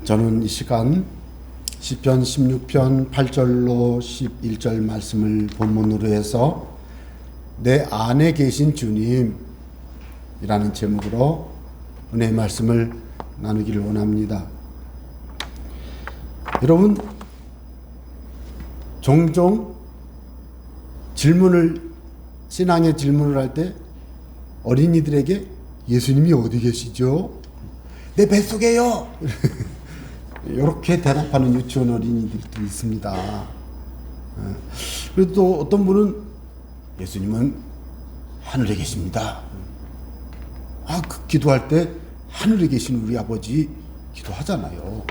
저는 이 시간 시편 16편 8절로 11절 말씀을 본문으로 해서 내 안에 계신 주님 이라는 제목으로 은혜의 말씀을 나누기를 원합니다. 여러분, 종종 신앙의 질문을 할 때 어린이들에게 예수님이 어디 계시죠? 내 뱃속에요! 이렇게 대답하는 유치원 어린이들도 있습니다. 그리고 또 어떤 분은 예수님은 하늘에 계십니다. 기도할 때 하늘에 계신 우리 아버지 기도하잖아요.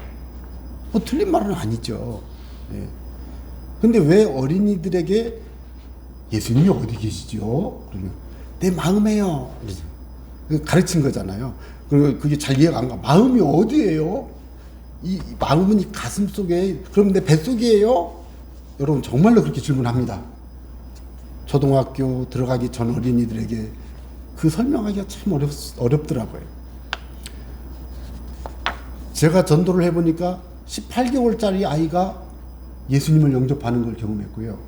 뭐 틀린 말은 아니죠. 근데 왜 어린이들에게 예수님이 어디 계시죠? 그러면 내 마음에요. 가르친 거잖아요. 그리고 그게 잘 이해가 안 가. 마음이 어디예요? 이 마음은 이 가슴 속에, 그럼 내 뱃속이에요? 여러분 정말로 그렇게 질문합니다. 초등학교 들어가기 전 어린이들에게 그 설명하기가 참 어렵더라고요. 제가 전도를 해보니까 18개월짜리 아이가 예수님을 영접하는 걸 경험했고요.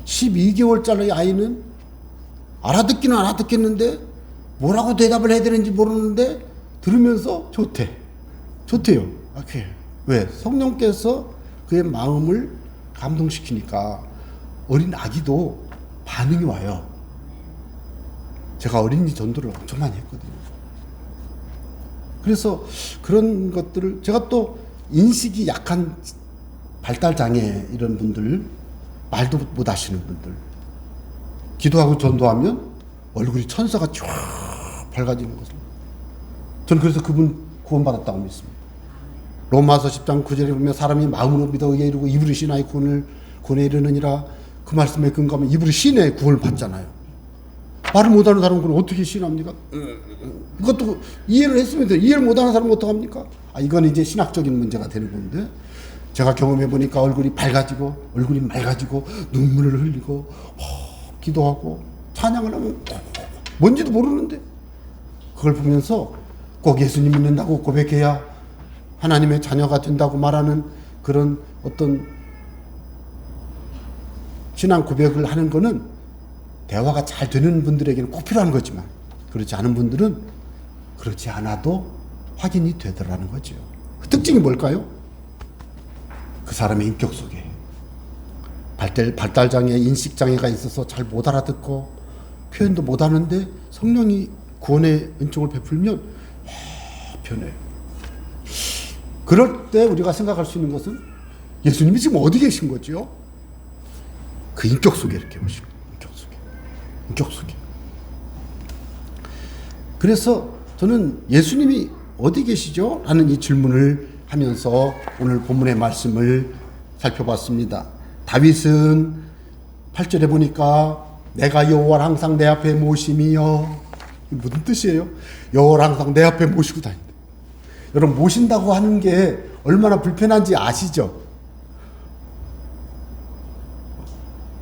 12개월짜리 아이는 알아듣기는 알아듣겠는데 뭐라고 대답을 해야 되는지 모르는데 들으면서 좋대요. 왜? 성령께서 그의 마음을 감동시키니까 어린 아기도 반응이 와요. 제가 어린이 전도를 엄청 많이 했거든요. 그래서 그런 것들을, 제가 또 인식이 약한 발달장애 이런 분들, 말도 못 하시는 분들, 기도하고 전도하면 얼굴이 천사가 쫙 밝아지는 것을, 저는 그래서 그분 구원받았다고 믿습니다. 로마서 10장 9절에 보면 사람이 마음으로 믿어 의에 이르고 입으로 신하여 구원에 이르느니라, 그 말씀에 근거하면 입으로 신의 구원을 받잖아요. 말을 못하는 사람은 그럼 어떻게 신합니까? 이것도 이해를 했으면 돼요. 이해를 못하는 사람은 어떡합니까? 이건 이제 신학적인 문제가 되는 건데, 제가 경험해보니까 얼굴이 맑아지고 눈물을 흘리고 기도하고 찬양을 하면 뭔지도 모르는데, 그걸 보면서 꼭 예수님 믿는다고 고백해야 하나님의 자녀가 된다고 말하는 그런 어떤 신앙 고백을 하는 거는 대화가 잘 되는 분들에게는 꼭 필요한 거지만, 그렇지 않은 분들은 그렇지 않아도 확인이 되더라는 거죠. 그 특징이 뭘까요? 그 사람의 인격 속에 발달장애, 인식장애가 있어서 잘 못 알아듣고 표현도 못 하는데 성령이 구원의 은총을 베풀면 변해요. 그럴 때 우리가 생각할 수 있는 것은 예수님이 지금 어디 계신 거죠? 그 인격 속에 이렇게 오시고, 인격 속에. 그래서 저는 예수님이 어디 계시죠? 라는 이 질문을 하면서 오늘 본문의 말씀을 살펴봤습니다. 다윗은 8절에 보니까 내가 여호와를 항상 내 앞에 모심이여. 무슨 뜻이에요? 여호와를 항상 내 앞에 모시고 다닌다. 여러분, 모신다고 하는 게 얼마나 불편한지 아시죠?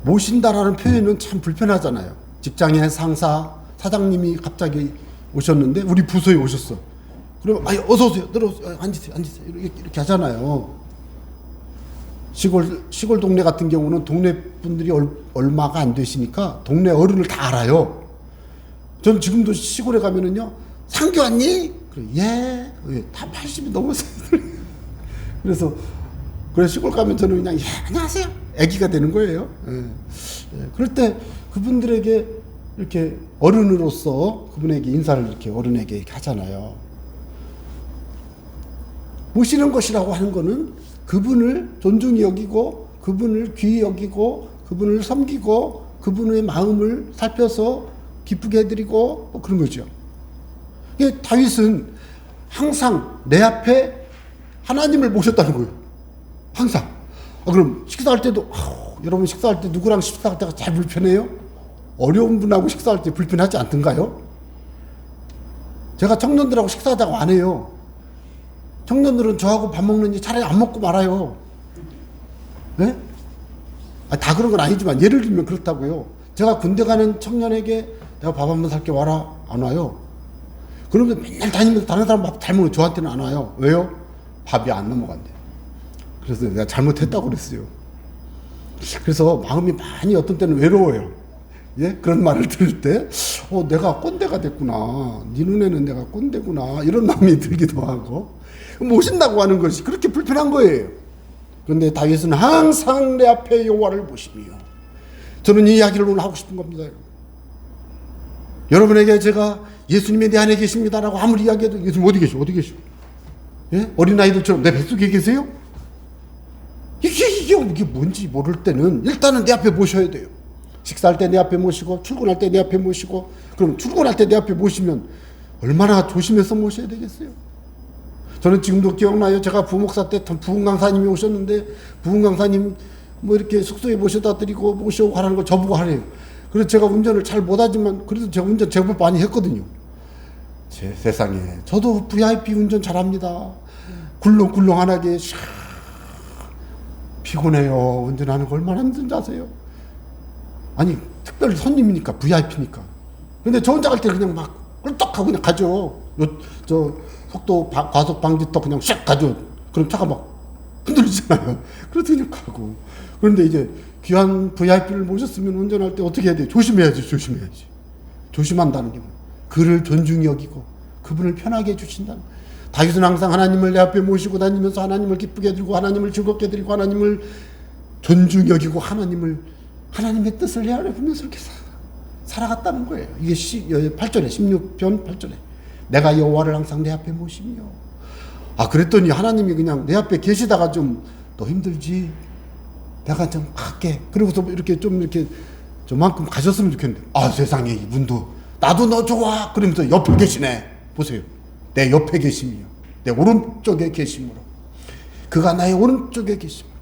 모신다라는 표현은 참 불편하잖아요. 직장의 상사, 사장님이 갑자기 오셨는데 우리 부서에 오셨어. 그러면 어서 오세요. 들어오세요. 앉으세요. 이렇게 하잖아요. 시골 동네 같은 경우는 동네 분들이 얼마가 안 되시니까 동네 어른을 다 알아요. 전 지금도 시골에 가면은요, 상교 왔니? 그래, 예. 다 80이 넘었어요. 그래서 시골 가면 저는 그냥, 안녕하세요. 애기가 되는 거예요. 그럴 때 그분들에게 이렇게 어른으로서 그분에게 인사를 이렇게 어른에게 이렇게 하잖아요. 모시는 것이라고 하는 거는 그분을 존중히 여기고, 그분을 귀히 여기고, 그분을 섬기고, 그분의 마음을 살펴서 기쁘게 해드리고, 뭐 그런 거죠. 다윗은 항상 내 앞에 하나님을 모셨다는 거예요. 항상. 그럼 식사할 때도, 여러분 식사할 때 누구랑 식사할 때가 제일 불편해요? 어려운 분하고 식사할 때 불편하지 않던가요? 제가 청년들하고 식사하자고 안 해요. 청년들은 저하고 밥 먹는지 차라리 안 먹고 말아요. 네? 다 그런 건 아니지만 예를 들면 그렇다고요. 제가 군대 가는 청년에게 내가 밥 한번 살게 와라, 안 와요. 그러면 맨날 다니면서 다른 사람 밥 잘 먹는 저한테는 안 와요. 왜요? 밥이 안 넘어간대. 그래서 내가 잘못했다고 그랬어요. 그래서 마음이 많이 어떤 때는 외로워요. 예? 그런 말을 들을 때, 내가 꼰대가 됐구나. 네 눈에는 내가 꼰대구나. 이런 마음이 들기도 하고, 모신다고 하는 것이 그렇게 불편한 거예요. 그런데 다윗은 항상 내 앞에 여호와를 보시며, 저는 이 이야기를 오늘 하고 싶은 겁니다. 여러분에게 제가 예수님이 내 안에 계십니다라고 아무리 이야기해도 예수님 어디 계시오? 어디 계시오? 예? 어린아이들처럼 내 뱃속에 계세요? 이게 뭔지 모를 때는 일단은 내 앞에 모셔야 돼요. 식사할 때 내 앞에 모시고, 출근할 때 내 앞에 모시고, 그럼 출근할 때 내 앞에 모시면 얼마나 조심해서 모셔야 되겠어요? 저는 지금도 기억나요. 제가 부목사 때 부흥 강사님이 오셨는데, 부흥 강사님 뭐 이렇게 숙소에 모셔다 드리고 모시고 하라는 걸 저보고 하래요. 그래서 제가 운전을 잘 못하지만 그래도 제가 운전 제법 많이 했거든요. 제 세상에 저도 VIP 운전 잘합니다. 굴렁굴렁하게 샥 피곤해요. 운전하는 거 얼마나 힘든지 아세요? 아니 특별히 손님이니까 VIP니까. 근데 저 혼자 갈 때 그냥 막 꿀떡하고 그냥 가죠. 저 속도 과속 방지턱 그냥 샥 가죠. 그럼 차가 막 흔들리잖아요. 그래서 그냥 가고. 그런데 이제 귀한 VIP를 모셨으면 운전할 때 어떻게 해야 돼요? 조심해야지. 조심한다는 게 그를 존중히 여기고 그분을 편하게 해주신다는. 다윗은 항상 하나님을 내 앞에 모시고 다니면서 하나님을 기쁘게 해드리고 하나님을 즐겁게 해드리고 하나님을 존중히 여기고 하나님의 뜻을 헤아려보면서 이렇게 살아갔다는 거예요. 이게 8절에 16편 8절에 내가 여호와를 항상 내 앞에 모시며. 그랬더니 하나님이 그냥 내 앞에 계시다가 좀 너 힘들지? 내가 좀 갈게. 그러고서 이렇게 저만큼 가셨으면 좋겠는데, 세상에 이분도 나도 너 좋아. 그러면서 옆에 계시네. 보세요. 내 옆에 계심이요. 내 오른쪽에 계심으로. 그가 나의 오른쪽에 계심으로.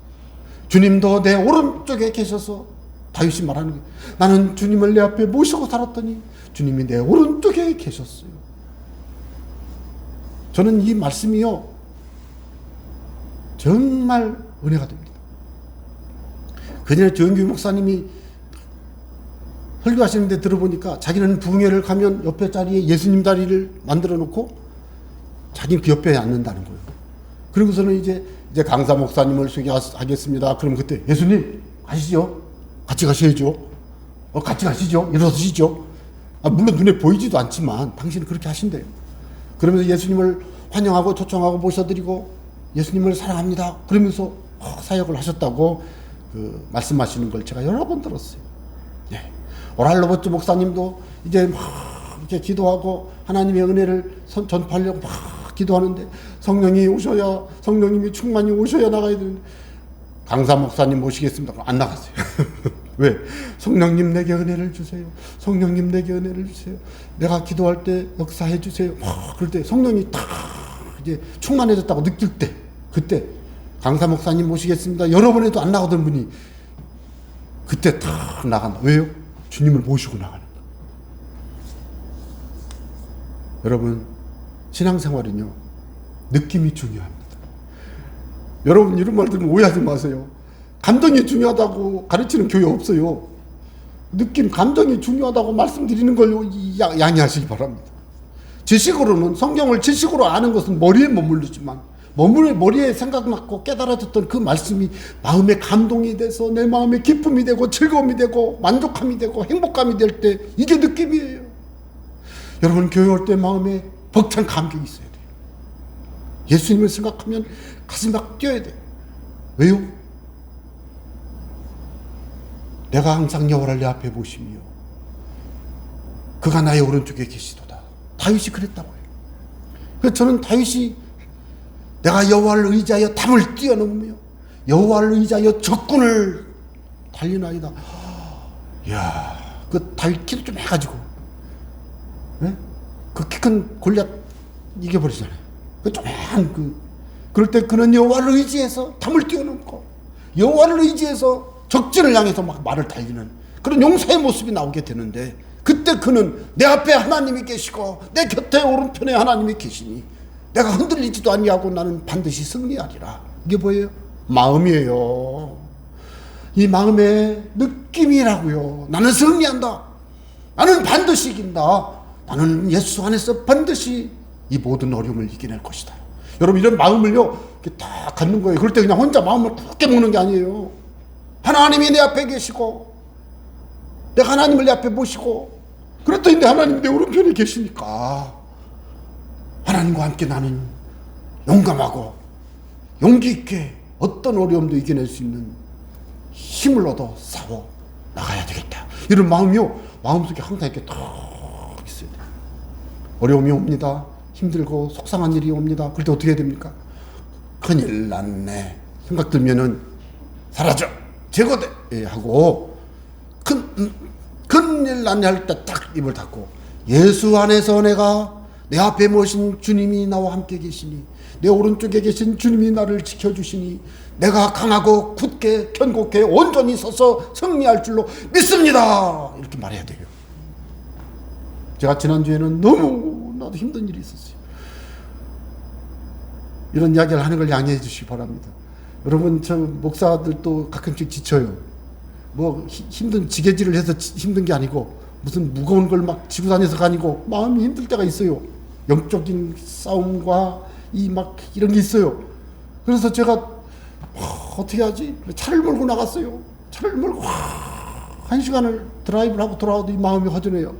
주님도 내 오른쪽에 계셔서 다윗이 말하는 거예요. 나는 주님을 내 앞에 모시고 살았더니 주님이 내 오른쪽에 계셨어요. 저는 이 말씀이요. 정말 은혜가 됩니다. 그전에 조영규 목사님이 설교하시는데 들어보니까 자기는 부흥회를 가면 옆에 자리에 예수님 자리를 만들어 놓고 자기는 그 옆에 앉는다는 거예요. 그리고서는 이제 강사 목사님을 소개하겠습니다. 그럼 그때 예수님 가시죠. 같이 가셔야죠. 같이 가시죠. 일어서시죠. 물론 눈에 보이지도 않지만 당신은 그렇게 하신대요. 그러면서 예수님을 환영하고 초청하고 모셔드리고 예수님을 사랑합니다. 그러면서 사역을 하셨다고 말씀하시는 걸 제가 여러 번 들었어요. 네. 오랄로버트 목사님도 이제 막 이렇게 기도하고 하나님의 은혜를 전파하려고 막 기도하는데 성령이 오셔야, 성령님이 충만히 오셔야 나가야 되는데 강사 목사님 모시겠습니다. 안 나갔어요. 왜? 성령님 내게 은혜를 주세요. 성령님 내게 은혜를 주세요. 내가 기도할 때 역사해 주세요. 그럴 때 성령이 딱 이제 충만해졌다고 느낄 때, 그때 강사 목사님 모시겠습니다. 여러 번 해도 안 나가던 분이 그때 딱 나간다. 왜요? 주님을 모시고 나가는 거예요. 여러분, 신앙생활은요, 느낌이 중요합니다. 여러분 이런 말 들으면 오해하지 마세요. 감정이 중요하다고 가르치는 교회 없어요. 느낌, 감정이 중요하다고 말씀드리는 걸 양해하시기 바랍니다. 지식으로는, 성경을 지식으로 아는 것은 머리에 머무르지만 머리에 생각났고 깨달아졌던 그 말씀이 마음의 감동이 돼서 내 마음의 기쁨이 되고 즐거움이 되고 만족함이 되고 행복감이 될 때 이게 느낌이에요. 여러분 교회 올 때 마음에 벅찬 감격이 있어야 돼요. 예수님을 생각하면 가슴이 막 뛰어야 돼요. 왜요? 내가 항상 여호와를 내 앞에 보시며 그가 나의 오른쪽에 계시도다. 다윗이 그랬다고요. 그래서 저는 다윗이 내가 여호와를 의지하여 담을 뛰어넘으며 여호와를 의지하여 적군을 달리나이다. 이야, 그 다윗 기도 좀 해가지고, 네? 그 키 큰 골리앗 이겨버리잖아요. 그 조그만 그럴 때 그는 여호와를 의지해서 담을 뛰어넘고 여호와를 의지해서 적진을 향해서 막 말을 달리는 그런 용사의 모습이 나오게 되는데, 그때 그는 내 앞에 하나님이 계시고 내 곁에 오른편에 하나님이 계시니 내가 흔들리지도 아니하고 나는 반드시 승리하리라. 이게 뭐예요? 마음이에요. 이 마음의 느낌이라고요. 나는 승리한다. 나는 반드시 이긴다. 나는 예수 안에서 반드시 이 모든 어려움을 이겨낼 것이다. 여러분 이런 마음을요 이렇게 딱 갖는 거예요. 그럴 때 그냥 혼자 마음을 굳게 먹는 게 아니에요. 하나님이 내 앞에 계시고 내가 하나님을 내 앞에 모시고 그랬더니 하나님 내 오른편에 계시니까 하나님과 함께 나는 용감하고 용기 있게 어떤 어려움도 이겨낼 수 있는 힘을 얻어 싸워 나가야 되겠다. 이런 마음이요 마음속에 항상 이렇게 탁 있어야 돼요. 어려움이 옵니다. 힘들고 속상한 일이 옵니다. 그럴 때 어떻게 해야 됩니까? 큰일 났네 생각 들면은 사라져 제거돼 하고 큰일 났네 할 때 딱 입을 닫고 예수 안에서 내가 내 앞에 모신 주님이 나와 함께 계시니 내 오른쪽에 계신 주님이 나를 지켜주시니 내가 강하고 굳게 견고하게 온전히 서서 승리할 줄로 믿습니다. 이렇게 말해야 돼요. 제가 지난주에는 너무나도 힘든 일이 있었어요. 이런 이야기를 하는 걸 양해해 주시기 바랍니다. 여러분 저 목사들도 가끔씩 지쳐요. 뭐 힘든 지게질을 해서 힘든 게 아니고 무슨 무거운 걸 막 지고 다녀서 아니고 마음이 힘들 때가 있어요. 영적인 싸움과 이 막 이런 게 있어요. 그래서 제가 어떻게 하지? 차를 몰고 나갔어요. 차를 몰고 1시간을 드라이브를 하고 돌아와도 이 마음이 허전해요.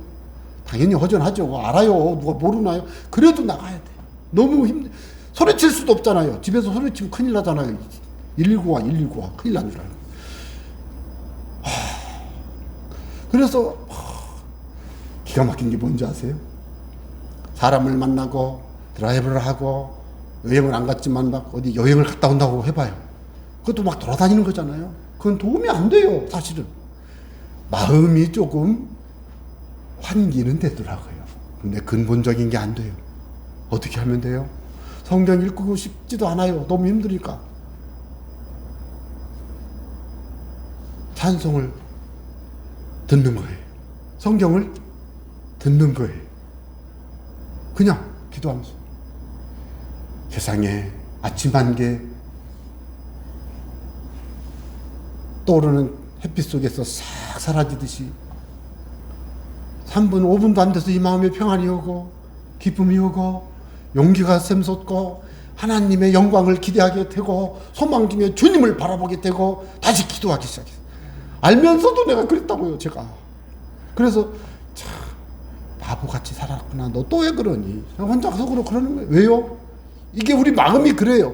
당연히 허전하죠. 알아요. 누가 모르나요? 그래도 나가야 돼. 너무 소리칠 수도 없잖아요. 집에서 소리치면 큰일 나잖아요. 119와 119와 큰일 나는 줄 알고. 그래서 기가 막힌 게 뭔지 아세요? 사람을 만나고 드라이브를 하고 여행을 안 갔지만 막 어디 여행을 갔다 온다고 해봐요. 그것도 막 돌아다니는 거잖아요. 그건 도움이 안 돼요, 사실은. 마음이 조금 환기는 되더라고요. 근데 근본적인 게 안 돼요. 어떻게 하면 돼요? 성경 읽고 싶지도 않아요. 너무 힘드니까. 찬송을 듣는 거예요. 성경을 듣는 거예요. 그냥 기도하면서. 세상에 아침 한개 떠오르는 햇빛 속에서 싹 사라지듯이 3분, 5분도 안 돼서 이 마음에 평안이 오고 기쁨이 오고 용기가 샘솟고 하나님의 영광을 기대하게 되고 소망 중에 주님을 바라보게 되고 다시 기도하기 시작했어요. 알면서도 내가 그랬다고요, 제가. 그래서 참 바보같이 살았구나. 너 또 왜 그러니? 혼자 속으로 그러는 거예요. 왜요? 이게 우리 마음이 그래요.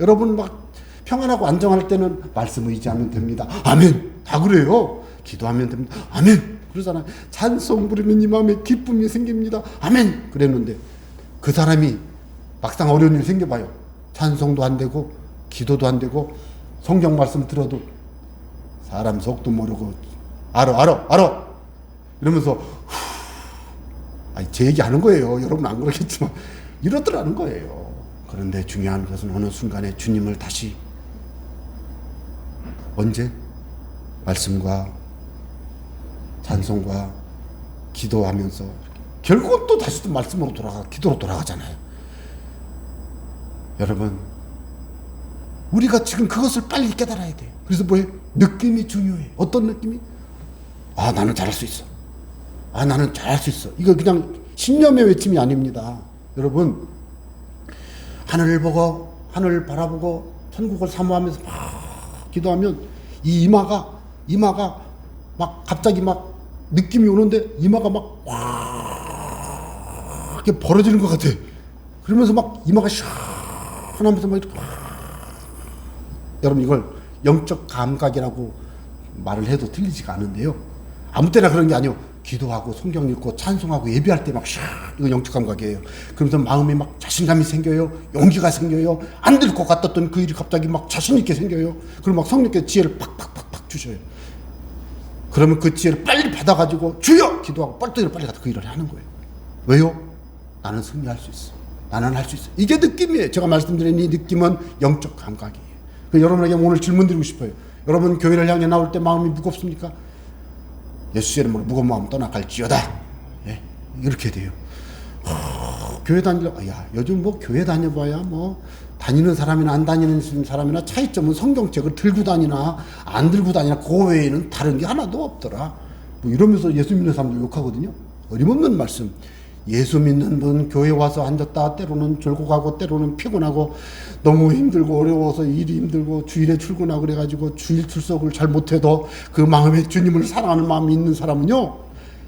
여러분 막 평안하고 안정할 때는 말씀 의지하면 됩니다. 아멘. 다 그래요. 기도하면 됩니다. 아멘. 그러잖아요. 찬송 부르면 이 마음에 기쁨이 생깁니다. 아멘. 그랬는데 그 사람이 막상 어려운 일 생겨봐요. 찬송도 안 되고 기도도 안 되고 성경 말씀 들어도 사람 속도 모르고 알아 이러면서 아니 제 얘기하는 거예요. 여러분 안 그러겠지만 이러더라는 거예요. 그런데 중요한 것은 어느 순간에 주님을 다시 언제? 말씀과 찬송과 기도하면서 결국은 또 다시 또 말씀으로 기도로 돌아가잖아요. 여러분 우리가 지금 그것을 빨리 깨달아야 돼요. 그래서 뭐예요? 느낌이 중요해. 어떤 느낌이? 아 나는 잘할 수 있어. 아 나는 잘할 수 있어. 이거 그냥 신념의 외침이 아닙니다. 여러분 하늘을 보고 하늘을 바라보고 천국을 사모하면서 막 기도하면 이 이마가 막 갑자기 막 느낌이 오는데 이마가 막 이렇게 벌어지는 것 같아. 그러면서 막 이마가 시원하면서 막 이렇게 여러분 이걸 영적 감각이라고 말을 해도 틀리지가 않은데요. 아무 때나 그런 게 아니에요. 기도하고 성경 읽고 찬송하고 예배할 때 막 이거 영적 감각이에요. 그러면서 마음에 막 자신감이 생겨요. 용기가 생겨요. 안 될 것 같았던 그 일이 갑자기 막 자신 있게 생겨요. 그리고 막 성령께 지혜를 팍팍팍팍 주셔요. 그러면 그 지혜를 빨리 받아가지고 주여! 기도하고 빨리 가서 그 일을 하는 거예요. 왜요? 나는 승리할 수 있어. 나는 할 수 있어. 이게 느낌이에요. 제가 말씀드린 이 느낌은 영적 감각이에요. 여러분에게 오늘 질문 드리고 싶어요. 여러분 교회를 향해 나올 때 마음이 무겁습니까? 예수의 이름으로 무거운 마음 떠나갈지어다. 예, 이렇게 돼요. 교회 야, 요즘 뭐 교회 다녀봐야 뭐 다니는 사람이나 안 다니는 사람이나 차이점은 성경책을 들고 다니나 안 들고 다니나 그 외에는 다른 게 하나도 없더라. 뭐 이러면서 예수 믿는 사람들 욕하거든요. 어림없는 말씀. 예수 믿는 분 교회 와서 앉았다 때로는 졸고 가고 때로는 피곤하고 너무 힘들고 어려워서 일이 힘들고 주일에 출근하고 그래가지고 주일 출석을 잘 못해도 그 마음에 주님을 사랑하는 마음이 있는 사람은요,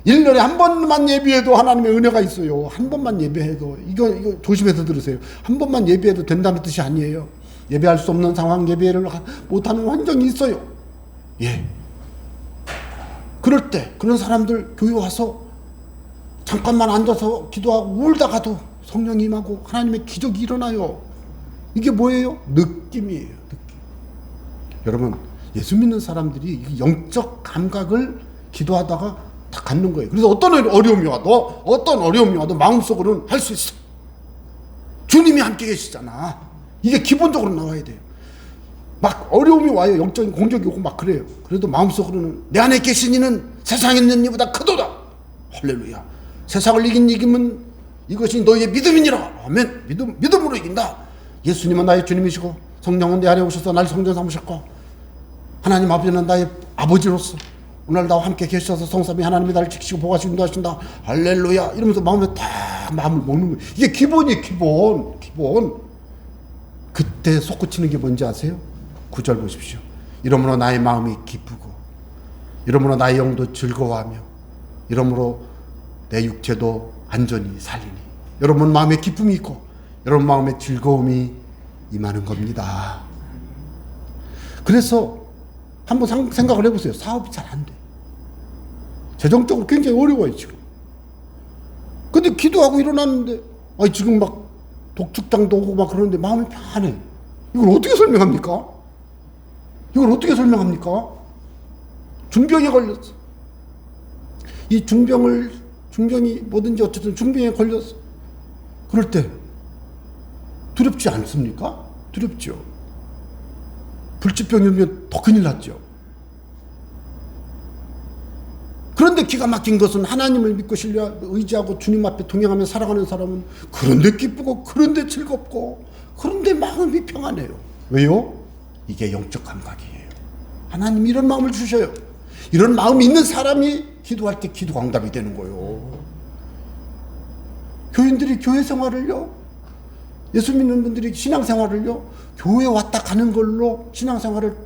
1년에 한 번만 예배해도 하나님의 은혜가 있어요. 한 번만 예배해도. 이거 조심해서 들으세요. 한 번만 예배해도 된다는 뜻이 아니에요. 예배할 수 없는 상황, 예배를 못하는 환경이 있어요. 예. 그럴 때 그런 사람들 교회 와서 잠깐만 앉아서 기도하고 울다가도 성령이 임하고 하나님의 기적이 일어나요. 이게 뭐예요? 느낌이에요. 느낌. 여러분, 예수 믿는 사람들이 영적 감각을 기도하다가 다 갖는 거예요. 그래서 어떤 어려움이 와도 마음속으로는 할 수 있어. 주님이 함께 계시잖아. 이게 기본적으로 나와야 돼요. 막 어려움이 와요. 영적인 공격이 오고 막 그래요. 그래도 마음속으로는 내 안에 계신 이는 세상에 있는 이보다 크도다. 할렐루야. 세상을 이긴 이김은 이것이 너희의 믿음이니라. 아멘. 믿음으로 이긴다. 예수님은 나의 주님이시고 성령은 내 안에 오셔서 날 성전 삼으셨고 하나님 아버지는 나의 아버지로서 오늘 나와 함께 계셔서 성삼위 하나님이 나를 지키시고 보호하시고 인도하신다. 할렐루야. 이러면서 마음을 먹는 거예요. 이게 기본이에요. 기본. 그때 솟구치는 게 뭔지 아세요? 9절 보십시오. 이러므로 나의 마음이 기쁘고 이러므로 나의 영도 즐거워하며 이러므로 내 육체도 안전히 살리니. 여러분 마음에 기쁨이 있고 여러분 마음에 즐거움이 임하는 겁니다. 그래서 한번 생각을 해보세요. 사업이 잘 안 돼. 재정적으로 굉장히 어려워요 지금. 근데 기도하고 일어났는데 지금 막 독축장도 오고 막 그러는데 마음이 편해. 이걸 어떻게 설명합니까? 중병에 걸렸어. 이 중병이 뭐든지 어쨌든 중병에 걸렸어. 그럴 때 두렵지 않습니까? 두렵죠. 불치병이면 더 큰일 났죠. 그런데 기가 막힌 것은 하나님을 믿고 신뢰 의지하고 주님 앞에 동행하며 살아가는 사람은 그런데 기쁘고 그런데 즐겁고 그런데 마음이 평안해요. 왜요? 이게 영적 감각이에요. 하나님이 이런 마음을 주셔요. 이런 마음이 있는 사람이 기도할 때 기도가 응답이 되는 거예요. 교인들이 교회 생활을요, 예수 믿는 분들이 신앙생활을요, 교회 왔다 가는 걸로 신앙생활을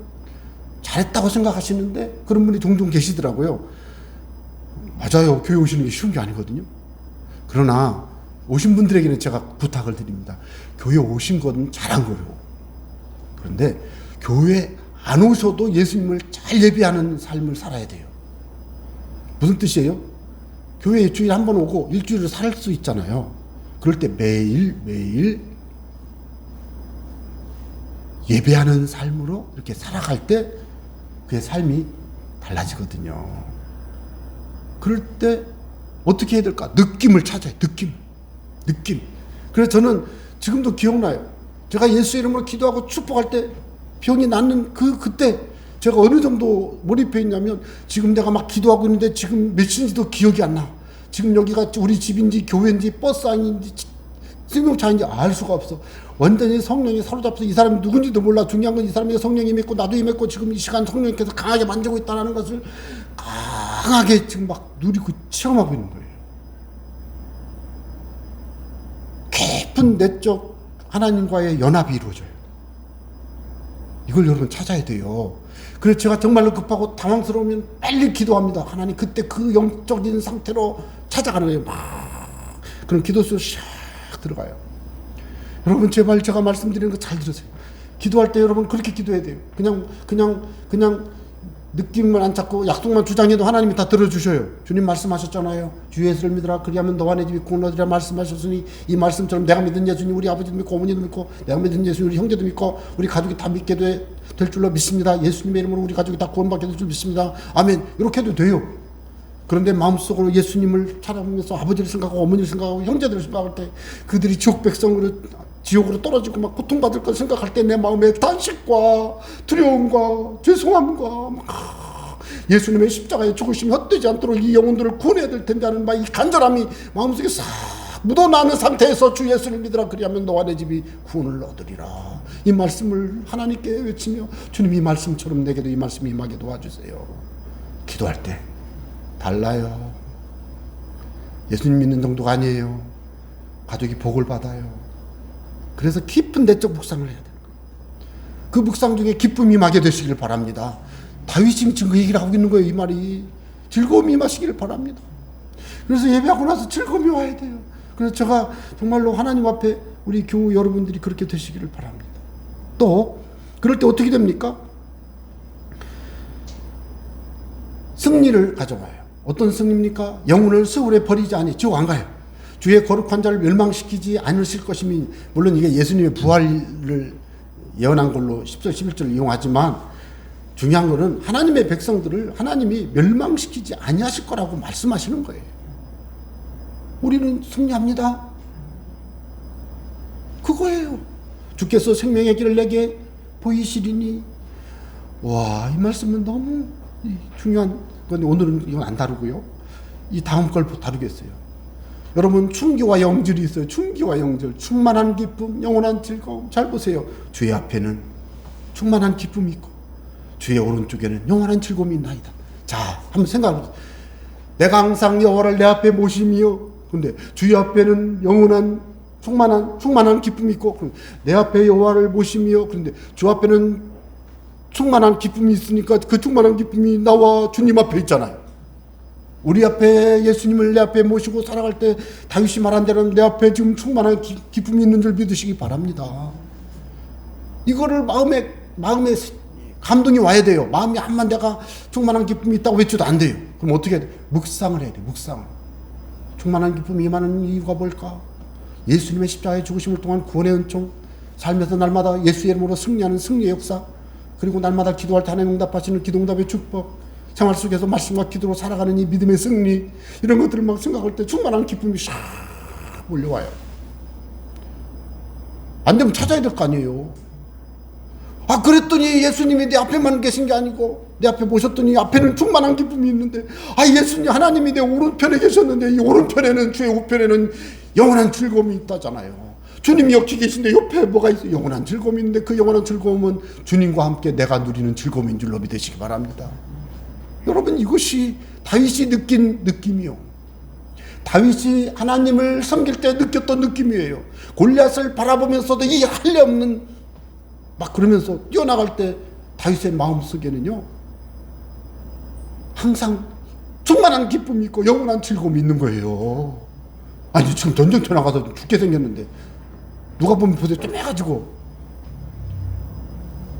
잘했다고 생각하시는데 그런 분이 종종 계시더라고요. 맞아요. 교회 오시는 게 쉬운 게 아니거든요. 그러나 오신 분들에게는 제가 부탁을 드립니다. 교회 오신 건 잘한 거예요. 그런데 교회 안 오셔도 예수님을 잘 예배하는 삶을 살아야 돼요. 무슨 뜻이에요? 교회에 일주일에 한 번 오고 일주일을 살 수 있잖아요. 그럴 때 매일 예배하는 삶으로 이렇게 살아갈 때 그의 삶이 달라지거든요. 그럴 때 어떻게 해야 될까? 느낌을 찾아요. 느낌. 그래서 저는 지금도 기억나요. 제가 예수 이름으로 기도하고 축복할 때 병이 낫는 그때 제가 어느 정도 몰입해 있냐면 지금 내가 막 기도하고 있는데 지금 몇 시인지도 기억이 안 나. 지금 여기가 우리 집인지 교회인지 버스 안인지 승용차인지 알 수가 없어. 완전히 성령이 사로잡혀서 이 사람이 누군지도 몰라. 중요한 건 이 사람이 성령이 임했고 나도 임했고 지금 이 시간 성령께서 강하게 만지고 있다는 것을 강하게 지금 막 누리고 체험하고 있는 거예요. 깊은 내적 하나님과의 연합이 이루어져요. 이걸 여러분 찾아야 돼요. 그래서 제가 정말로 급하고 당황스러우면 빨리 기도합니다. 하나님, 그때 그 영적인 상태로 찾아가는 거예요. 막 그럼 기도 속에 샥 들어가요. 여러분 제발 제가 말씀드리는 거 잘 들으세요. 기도할 때 여러분 그렇게 기도해야 돼요. 그냥 느낌만 안 찾고 약속만 주장해도 하나님이 다 들어주셔요. 주님 말씀하셨잖아요. 주 예수를 믿으라 그리하면 너와 내 집이 구원하리라 말씀하셨으니 이 말씀처럼 내가 믿은 예수님 우리 아버지도 믿고 어머니도 믿고 내가 믿은 예수님 우리 형제도 믿고 우리 가족이 다 믿게 될 줄로 믿습니다. 예수님의 이름으로 우리 가족이 다 구원받게 될 줄 믿습니다. 아멘. 이렇게 해도 돼요. 그런데 마음속으로 예수님을 찾아보면서 아버지를 생각하고 어머니를 생각하고 형제들을 생각할 때 그들이 지옥으로 떨어지고 막 고통받을 걸 생각할 때 내 마음에 단식과 두려움과 죄송함과 예수님의 십자가의 죽으심이 헛되지 않도록 이 영혼들을 구원해야 될 텐데 하는 이 간절함이 마음속에 싹 묻어나는 상태에서 주 예수를 믿으라 그리하면 너와 내 집이 구원을 얻으리라. 이 말씀을 하나님께 외치며 주님 이 말씀처럼 내게도 이 말씀이 임하게 도와주세요. 기도할 때 달라요. 예수님 믿는 정도가 아니에요. 가족이 복을 받아요. 그래서 깊은 내적 묵상을 해야 돼요. 그 묵상 중에 기쁨이 임하게 되시길 바랍니다. 다윗이 지금 그 얘기를 하고 있는 거예요. 이 말이 즐거움이 임하시길 바랍니다. 그래서 예배하고 나서 즐거움이 와야 돼요. 그래서 제가 정말로 하나님 앞에 우리 교우 여러분들이 그렇게 되시기를 바랍니다. 또 그럴 때 어떻게 됩니까? 승리를 가져와요. 어떤 승리입니까? 영혼을 세월에 버리지 아니 지옥 안 가요. 주의 거룩한 자를 멸망시키지 않으실 것이니, 물론 이게 예수님의 부활을 예언한 걸로 10절 11절을 이용하지만 중요한 것은 하나님의 백성들을 하나님이 멸망시키지 아니하실 거라고 말씀하시는 거예요. 우리는 승리합니다. 그거예요. 주께서 생명의 길을 내게 보이시리니. 와, 이 말씀은 너무 중요한 건데 오늘은 이건 안 다루고요. 이 다음 걸 다루겠어요. 여러분, 충기와 영절이 있어요. 충기와 영절. 충만한 기쁨, 영원한 즐거움. 잘 보세요. 주의 앞에는 충만한 기쁨이 있고 주의 오른쪽에는 영원한 즐거움이 있나이다. 자, 한번 생각해보세요. 내가 항상 여호와를 내 앞에 모시며, 근데 주의 앞에는 영원한 충만한 기쁨이 있고, 내 앞에 여호와를 모시며, 그런데 주 앞에는 충만한 기쁨이 있으니까 그 충만한 기쁨이 나와 주님 앞에 있잖아요. 우리 앞에 예수님을 내 앞에 모시고 살아갈 때 다윗이 말한 대로 내 앞에 지금 충만한 기쁨이 있는 줄 믿으시기 바랍니다. 이거를 마음에 감동이 와야 돼요. 마음이 한만 내가 충만한 기쁨이 있다고 외쳐도 안 돼요. 그럼 어떻게 해야 돼? 묵상을 해야 돼. 묵상을. 충만한 기쁨이 임하는 이유가 뭘까? 예수님의 십자가의 죽으심을 통한 구원의 은총, 삶에서 날마다 예수의 이름으로 승리하는 승리의 역사, 그리고 날마다 기도할 때 하나님 응답하시는 기도응답의 축복, 생활 속에서 말씀과 기도로 살아가는 이 믿음의 승리, 이런 것들을 막 생각할 때 충만한 기쁨이 샥 몰려와요. 안 되면 찾아야 될 거 아니에요. 아, 그랬더니 예수님이 내 앞에만 계신 게 아니고 내 앞에 모셨더니 앞에는 충만한 기쁨이 있는데, 아, 예수님 하나님이 내 오른편에 계셨는데 이 오른편에는, 주의 우편에는 영원한 즐거움이 있다잖아요. 주님이 여기 계신데 옆에 뭐가 있어요? 영원한 즐거움이 있는데 그 영원한 즐거움은 주님과 함께 내가 누리는 즐거움인 줄로 믿으시기 바랍니다. 여러분, 이것이 다윗이 느낀 느낌이요. 다윗이 하나님을 섬길 때 느꼈던 느낌이에요. 골리앗을 바라보면서도 이 할례 없는 막 그러면서 뛰어나갈 때 다윗의 마음속에는요, 항상 충만한 기쁨이 있고 영원한 즐거움이 있는 거예요. 아니, 지금 전쟁터 나가서 죽게 생겼는데 누가 보면 보세요. 좀 해가지고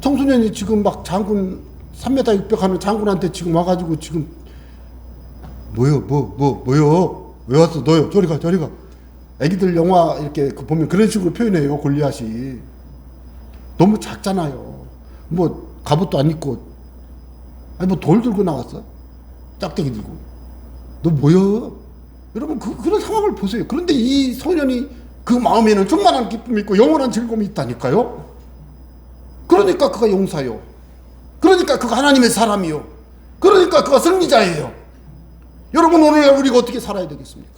청소년이 지금 막 장군 3m 600 하는 장군한테 지금 와가지고 지금 뭐요? 왜 왔어? 너요? 저리 가. 애기들 영화 이렇게 보면 그런 식으로 표현해요. 골리앗이 너무 작잖아요. 뭐 갑옷도 안 입고, 아니 뭐 돌 들고 나왔어? 짝대기 들고. 너 뭐요? 여러분, 그런 상황을 보세요. 그런데 이 소년이 그 마음에는 충만한 기쁨이 있고 영원한 즐거움이 있다니까요. 그러니까 그가 용사요. 그러니까 그가 하나님의 사람이요. 그러니까 그가 승리자예요. 여러분, 오늘날 우리가 어떻게 살아야 되겠습니까?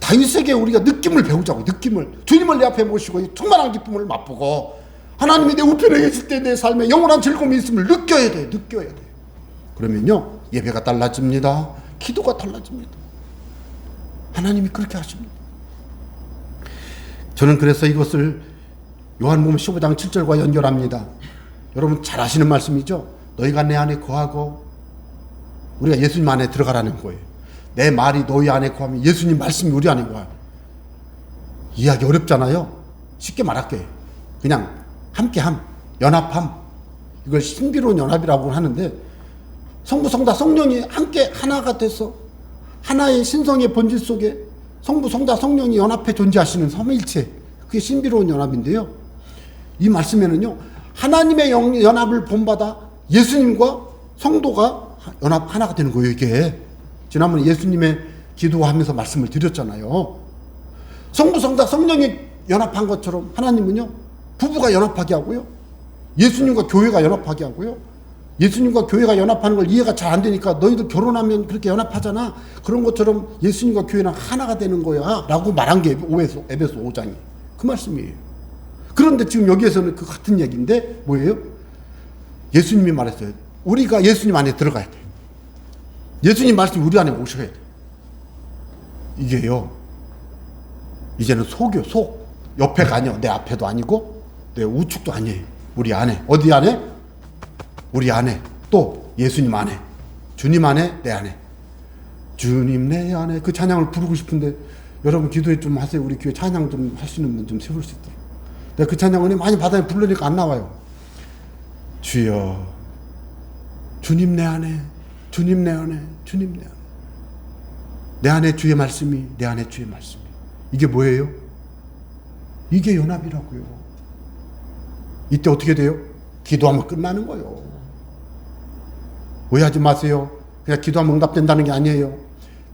다윗에게 우리가 느낌을 배우자고. 느낌을. 주님을 내 앞에 모시고 충만한 기쁨을 맛보고 하나님이 내 우편에 계실 때 내 삶에 영원한 즐거움이 있음을 느껴야 돼요. 그러면요, 예배가 달라집니다. 기도가 달라집니다. 하나님이 그렇게 하십니다. 저는 그래서 이것을 요한복음 15장 7절과 연결합니다. 여러분 잘 아시는 말씀이죠. 너희가 내 안에 거하고, 우리가 예수님 안에 들어가라는 거예요. 내 말이 너희 안에 거하면 예수님 말씀이 우리 안에 거해요. 이해하기 어렵잖아요. 쉽게 말할게요. 그냥 함께함, 연합함, 이걸 신비로운 연합이라고 하는데, 성부, 성자, 성령이 함께 하나가 돼서 하나의 신성의 본질 속에 성부, 성자, 성령이 연합해 존재하시는 삼위일체, 그게 신비로운 연합인데요. 이 말씀에는요, 하나님의 연합을 본받아 예수님과 성도가 연합 하나가 되는 거예요. 이게 지난번에 예수님의 기도하면서 말씀을 드렸잖아요. 성부, 성자, 성령이 연합한 것처럼 하나님은요, 부부가 연합하게 하고요, 예수님과 교회가 연합하게 하고요, 예수님과 교회가 연합하는 걸 이해가 잘 안 되니까 너희들 결혼하면 그렇게 연합하잖아, 그런 것처럼 예수님과 교회는 하나가 되는 거야 라고 말한 게 에베소 5장이 그 말씀이에요. 그런데 지금 여기에서는 그 같은 얘기인데 뭐예요? 예수님이 말했어요. 우리가 예수님 안에 들어가야 돼요. 예수님 말씀이 우리 안에 오셔야 돼요. 이게요, 이제는 속이요, 속. 옆에가 아니요. 내 앞에도 아니고 내 우측도 아니에요. 우리 안에. 어디 안에? 우리 안에. 또 예수님 안에. 주님 안에, 내 안에. 주님 내 안에. 그 찬양을 부르고 싶은데 여러분 기도해 좀 하세요. 우리 교회 찬양 좀 할 수 있는 분 좀 세울 수 있도록. 내가 그 찬양을 많이 받아야 부르니까 안 나와요. 주여, 주님 내 안에, 주님 내 안에, 주님 내 안에. 내 안에 주의 말씀이, 내 안에 주의 말씀이. 이게 뭐예요? 이게 연합이라고요. 이때 어떻게 돼요? 기도하면 끝나는 거예요. 오해하지 마세요. 그냥 기도하면 응답된다는 게 아니에요.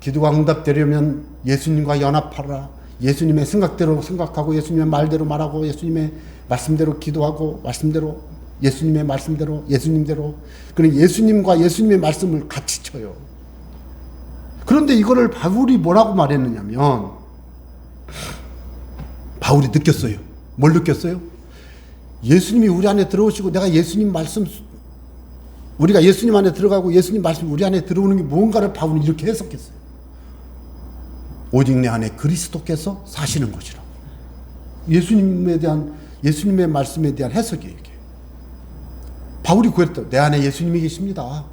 기도가 응답되려면 예수님과 연합하라. 예수님의 생각대로 생각하고 예수님의 말대로 말하고 예수님의 말씀대로 기도하고 말씀대로 예수님의 말씀대로 예수님대로. 그럼 예수님과 예수님의 말씀을 같이 쳐요. 그런데 이거를 바울이 뭐라고 말했느냐면, 바울이 느꼈어요. 뭘 느꼈어요? 예수님이 우리 안에 들어오시고 내가 예수님 말씀, 우리가 예수님 안에 들어가고 예수님 말씀 우리 안에 들어오는 게 뭔가를 바울은 이렇게 해석했어요. 오직 내 안에 그리스도께서 사시는 것이라. 예수님에 대한, 예수님의 말씀에 대한 해석이에요, 이게. 바울이 그랬다. 내 안에 예수님이 계십니다.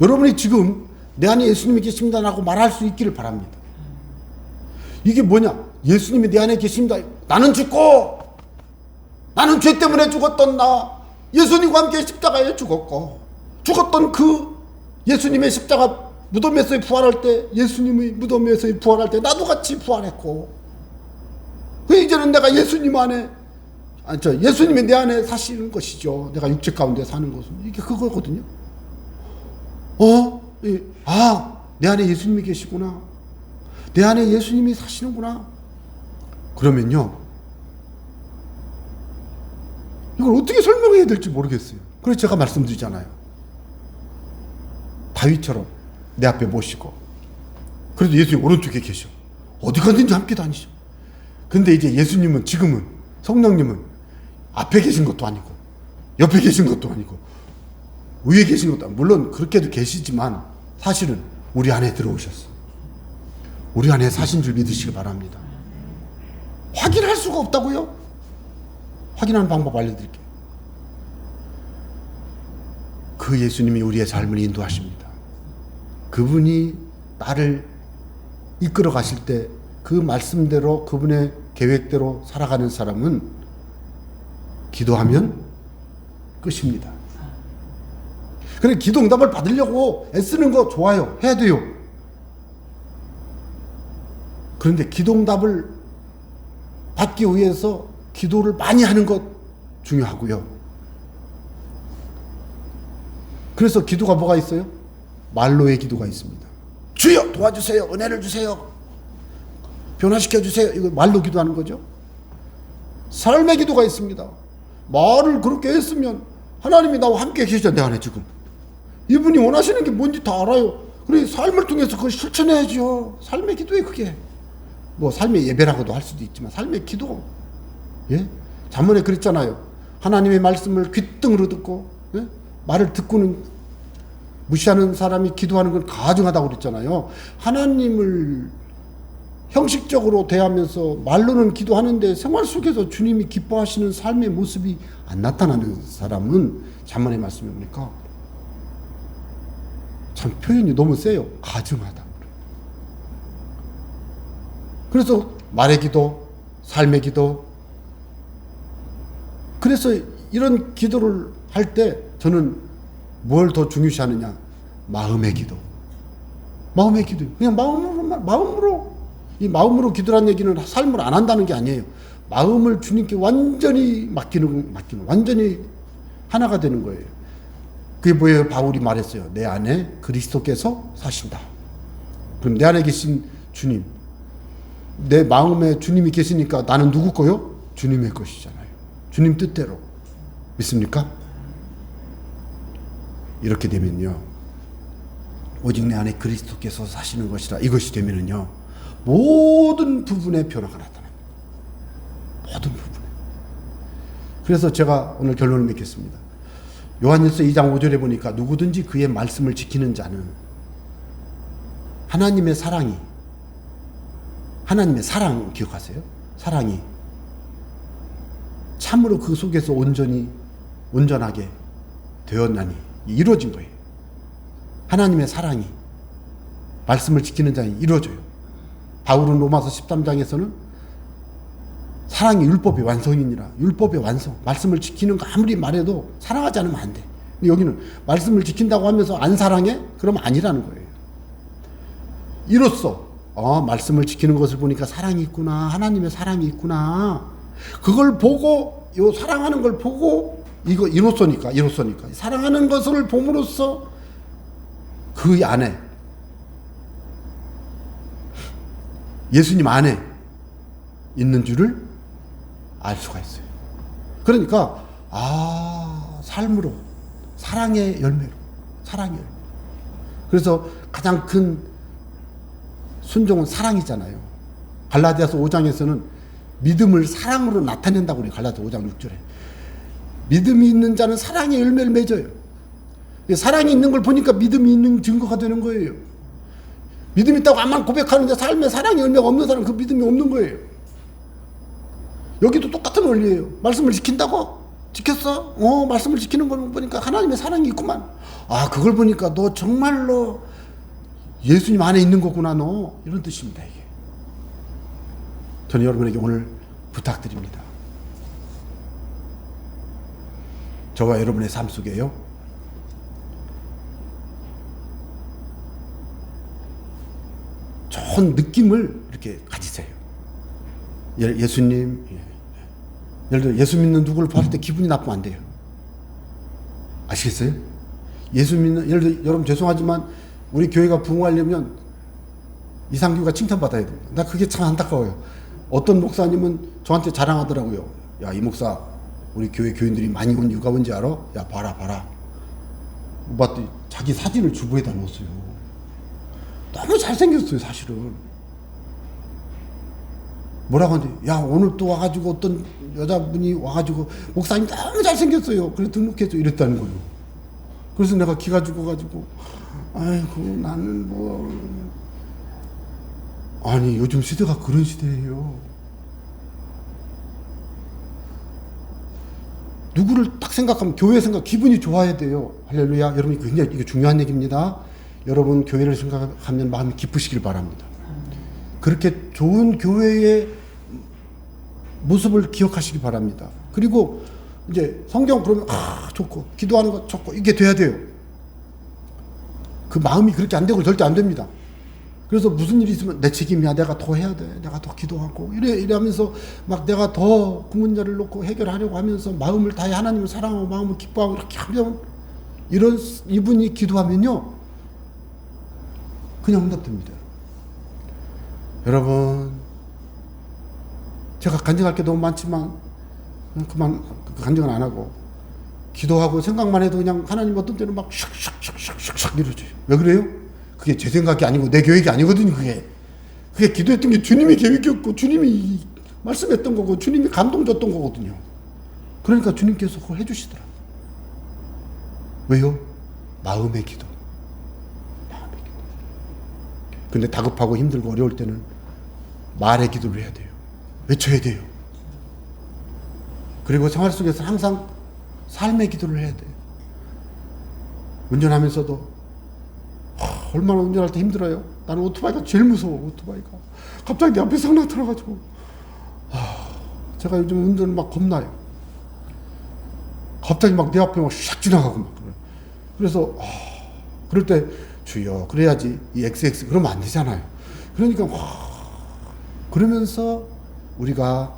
여러분이 지금 내 안에 예수님이 계십니다라고 말할 수 있기를 바랍니다. 이게 뭐냐? 예수님이 내 안에 계십니다. 나는 죽고, 나는 죄 때문에 죽었던 나, 예수님과 함께 십자가에 죽었고, 죽었던 그 예수님의 십자가 무덤에서 부활할 때, 예수님의 무덤에서 부활할 때 나도 같이 부활했고, 이제는 내가 예수님 안에, 예수님이 내 안에 사시는 것이죠. 내가 육체 가운데 사는 것은. 이게 그거거든요. 내 안에 예수님이 계시구나. 내 안에 예수님이 사시는구나. 그러면요, 이걸 어떻게 설명해야 될지 모르겠어요. 그래서 제가 말씀드리잖아요. 다윗처럼 내 앞에 모시고, 그래도 예수님 오른쪽에 계셔. 어디 가든지 함께 다니셔. 근데 이제 예수님은, 지금은, 성령님은 앞에 계신 것도 아니고, 옆에 계신 것도 아니고, 위에 계신 것도 아니고, 물론 그렇게도 계시지만, 사실은 우리 안에 들어오셨어. 우리 안에 사신 줄 믿으시기 바랍니다. 확인할 수가 없다고요? 확인하는 방법 알려드릴게요. 그 예수님이 우리의 삶을 인도하십니다. 그분이 나를 이끌어 가실 때 그 말씀대로, 그분의 계획대로 살아가는 사람은 기도하면 끝입니다. 그래, 기도 응답을 받으려고 애쓰는 거 좋아요. 해야 돼요. 그런데 기도 응답을 받기 위해서 기도를 많이 하는 것 중요하고요. 그래서 기도가 뭐가 있어요? 말로의 기도가 있습니다. 주여 도와주세요. 은혜를 주세요. 변화시켜 주세요. 이거 말로 기도하는 거죠. 삶의 기도가 있습니다. 말을 그렇게 했으면 하나님이 나와 함께 계시죠. 내 안에 지금. 이분이 원하시는 게 뭔지 다 알아요. 그래, 삶을 통해서 그걸 실천해야죠. 삶의 기도에 그게. 뭐 삶의 예배라고도 할 수도 있지만 삶의 기도. 예? 잠언에 그랬잖아요. 하나님의 말씀을 귓등으로 듣고, 예? 말을 듣고는 무시하는 사람이 기도하는 건 가증하다고 그랬잖아요. 하나님을 형식적으로 대하면서 말로는 기도하는데 생활 속에서 주님이 기뻐하시는 삶의 모습이 안 나타나는 사람은, 잠언의 말씀에 보니까 참 표현이 너무 세요. 가증하다. 그래서 말의 기도, 삶의 기도. 그래서 이런 기도를 할 때 저는 뭘 더 중요시하느냐? 마음의 기도. 마음의 기도. 그냥 마음으로. 이 마음으로 기도라는 얘기는 삶을 안 한다는 게 아니에요. 마음을 주님께 완전히 맡기는, 완전히 하나가 되는 거예요. 그게 뭐예요? 바울이 말했어요. 내 안에 그리스도께서 사신다. 그럼 내 안에 계신 주님, 내 마음에 주님이 계시니까 나는 누구 거요? 주님의 것이잖아요. 주님 뜻대로. 믿습니까? 이렇게 되면요, 오직 내 안에 그리스도께서 사시는 것이라, 이것이 되면은요, 모든 부분에 변화가 나타납니다. 모든 부분에. 그래서 제가 오늘 결론을 맺겠습니다. 요한일서 2장 5절에 보니까 누구든지 그의 말씀을 지키는 자는 하나님의 사랑이, 하나님의 사랑 기억하세요? 사랑이 참으로 그 속에서 온전하게 되었나니 이루어진 거예요. 하나님의 사랑이 말씀을 지키는 자에 이루어져요. 바울은 로마서 13장에서는 사랑이 율법의 완성이니라. 율법의 완성. 말씀을 지키는 거 아무리 말해도 사랑하지 않으면 안 돼. 여기는 말씀을 지킨다고 하면서 안 사랑해? 그러면 아니라는 거예요. 이로써 말씀을 지키는 것을 보니까 사랑이 있구나. 하나님의 사랑이 있구나. 그걸 보고 요 사랑하는 걸 보고 이로써니까 사랑하는 것을 봄으로써 그 안에 예수님 안에 있는 줄을 알 수가 있어요. 그러니까 삶으로 사랑의 열매로 그래서 가장 큰 순종은 사랑이잖아요. 갈라디아서 5장에서는 믿음을 사랑으로 나타낸다고 그래요. 갈라디아서 5장 6절에 믿음이 있는 자는 사랑의 열매를 맺어요. 사랑이 있는 걸 보니까 믿음이 있는 증거가 되는 거예요. 믿음이 있다고 암만 고백하는데 삶에 사랑의 열매가 없는 사람은 그 믿음이 없는 거예요. 여기도 똑같은 원리예요. 말씀을 지킨다고? 지켰어? 말씀을 지키는 걸 보니까 하나님의 사랑이 있구만. 그걸 보니까 너 정말로 예수님 안에 있는 거구나, 너. 이런 뜻입니다, 이게. 저는 여러분에게 오늘 부탁드립니다. 저와 여러분의 삶 속에요. 좋은 느낌을 이렇게 가지세요. 예수님, 예를 들어 예수 믿는 누구를 봤을 때 기분이 나쁘면 안 돼요. 아시겠어요? 예수 믿는, 예를 들어 여러분 죄송하지만 우리 교회가 부흥하려면 이상규가 칭찬받아야 돼요. 나 그게 참 안타까워요. 어떤 목사님은 저한테 자랑하더라고요. 야, 이 목사 우리 교회 교인들이 많이 온 이유가 뭔지 알아? 야, 봐라. 봤더니 자기 사진을 주부에다 넣었어요. 너무 잘생겼어요, 사실은. 뭐라고 하는데, 야, 오늘 또 와가지고 어떤 여자분이 와가지고 목사님 너무 잘생겼어요. 그래서 등록해줘. 이랬다는 거예요. 그래서 내가 기가 죽어가지고, 아이고, 나는 아니, 요즘 시대가 그런 시대예요. 누구를 딱 생각하면 교회 생각, 기분이 좋아야 돼요. 할렐루야. 여러분, 굉장히 이게 중요한 얘기입니다. 여러분, 교회를 생각하면 마음이 기쁘시길 바랍니다. 그렇게 좋은 교회의 모습을 기억하시기 바랍니다. 그리고 이제 성경 그러면 좋고 기도하는 거 좋고 이게 돼야 돼요. 그 마음이 그렇게 안 되고 절대 안 됩니다. 그래서 무슨 일이 있으면 내 책임이야. 내가 더 해야 돼. 내가 더 기도하고 이러면서 막 내가 더 그 문제를 놓고 해결하려고 하면서 마음을 다해 하나님을 사랑하고 마음을 기뻐하고 이렇게 하면 이분이 기도하면요 그냥 응답됩니다. 여러분, 제가 간증할 게 너무 많지만 그만 간증은 안 하고 기도하고 생각만 해도 그냥 하나님 어떤 때는 막 샥샥샥샥샥 이러죠. 왜 그래요? 그게 제 생각이 아니고 내 계획이 아니거든요. 그게 기도했던 게 주님이 계획이었고 주님이 말씀했던 거고 주님이 감동 줬던 거거든요. 그러니까 주님께서 그걸 해주시더라고요. 왜요? 마음의 기도. 근데 다급하고 힘들고 어려울 때는 말의 기도를 해야 돼요. 외쳐야 돼요. 그리고 생활 속에서 항상 삶의 기도를 해야 돼요. 운전하면서도 얼마나 운전할 때 힘들어요. 나는 오토바이가 제일 무서워. 오토바이가 갑자기 내 앞에 싹 나타나가지고 제가 요즘 운전을 막 겁나요. 갑자기 막 내 앞에 막 샥 지나가고 막 그래요. 그래서 그럴 때 주여 그래야지 이 XX 그러면 안 되잖아요. 그러니까 그러면서 우리가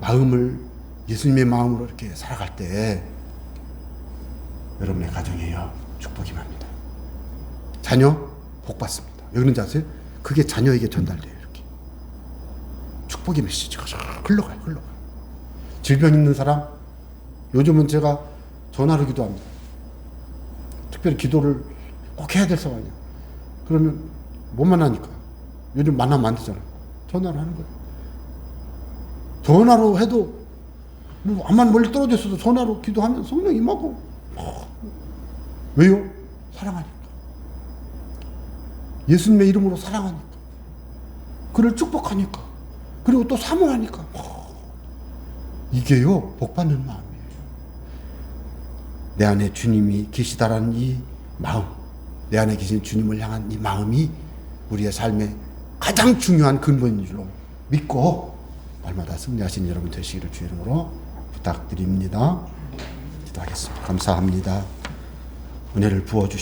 마음을 예수님의 마음으로 이렇게 살아갈 때 여러분의 가정이에요 축복이 납니다. 자녀 복 받습니다. 왜 그런지 아세요? 그게 자녀에게 전달돼요. 이렇게 축복의 메시지가 흘러가요. 질병 있는 사람 요즘은 제가 전화로 기도합니다. 특별히 기도를 꼭 해야 될 상황이야. 그러면 못 만나니까 요즘 만나면 안 되잖아. 전화로 하는 거예요. 전화로 해도 뭐 암만 멀리 떨어져 있어도 전화로 기도하면 성령 임하고 왜요? 사랑하니까. 예수님의 이름으로 사랑하니까, 그를 축복하니까, 그리고 또 사모하니까, 이게요 복받는 마음이에요. 내 안에 주님이 계시다라는 이 마음, 내 안에 계신 주님을 향한 이 마음이 우리의 삶의 가장 중요한 근본인 줄로 믿고 날마다 승리하신 여러분 되시기를 주 이름으로 부탁드립니다. 기도하겠습니다. 감사합니다. 은혜를 부어주시옵소서.